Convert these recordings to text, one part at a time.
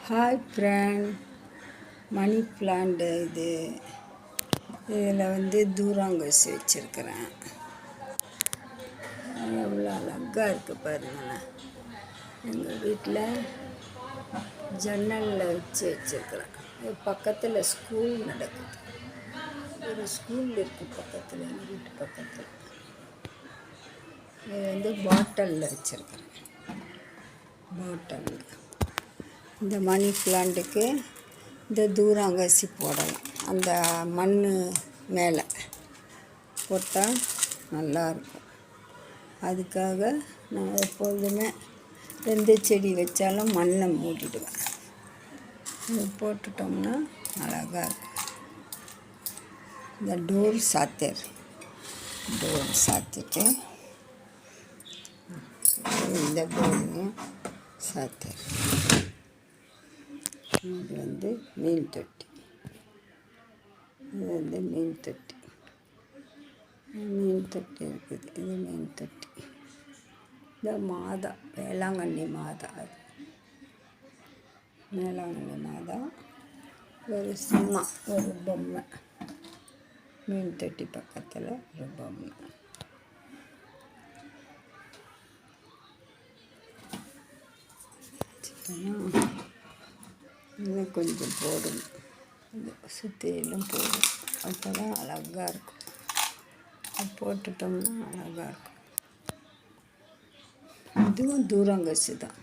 Hi friend, money plant இது. இதில் தூராங்கசி வச்சுருக்கிறேன். எவ்வளோ அழகாக இருக்குது பாருங்களேன். எங்கள் வீட்டில் ஜன்னலில் வச்சுருக்கிறேன். பக்கத்தில் ஸ்கூல் நடக்குது. ஒரு ஸ்கூல் இருக்குது பக்கத்தில், எங்கள் வீட்டு பக்கத்தில். இது பாட்டிலில் வச்சுருக்கிறேன். பாட்டில் இந்த மணி பிளான்ட்டுக்கு இந்த தூராங்கசி போடலாம். அந்த மண் மேலே போட்டால் நல்லாயிருக்கும். அதுக்காக நான் எப்பொழுதுமே எந்த செடி வச்சாலும் மண்ணை மூடிடுவேன். இது போட்டுட்டோம்னா அழகாக இருக்கும். இந்த டோர் சாத்திட்டு இந்த டோரையும் சாத்திடு. இது மீன் தொட்டி. இது மீன் தொட்டி இருக்குது. இது மீன் தொட்டி. இந்த மாதா, வேளாங்கண்ணி மாதா. அது வேளாங்கண்ணி மாதா. ஒரு சும்மா ஒரு பொம்மை. மீன் தொட்டி பக்கத்தில் ஒரு பொம்மை. இன்னும் கொஞ்சம் போடணும். சுற்றிலும் போடணும். அப்போ தான் அழகாக இருக்கும். அது போட்டுட்டோம்னா அழகாக இருக்கும். இதுவும் தூராங்கசி தான்.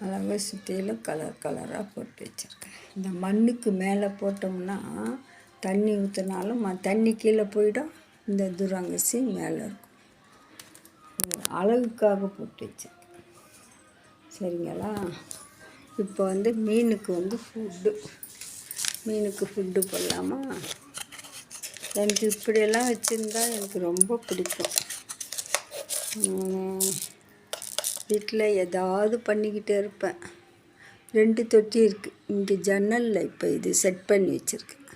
அழகாக சுற்றிலும் கலர் கலராக போட்டு வச்சுருக்கேன். இந்த மண்ணுக்கு மேலே போட்டோம்னா தண்ணி ஊற்றினாலும் தண்ணி கீழே போயிடும். இந்த தூராங்கசி மேலே இருக்கும். அழகுக்காக போட்டு வச்சுருக்கேன். சரிங்களா? இப்போ மீனுக்கு ஃபுட்டு போடலாமா? எனக்கு இப்படியெல்லாம் வச்சுருந்தா எனக்கு ரொம்ப பிடிக்கும். வீட்டில் ஏதாவது பண்ணிக்கிட்டே இருப்பேன். 2 தொட்டி இருக்குது. இங்கே ஜன்னலில் இப்போ இது செட் பண்ணி வச்சுருக்கேன்.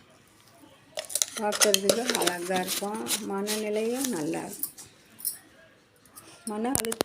பார்க்குறதுக்கு அழகாக இருக்கும். மனநிலையும் நல்லாயிருக்கும். மன அழுத்தம்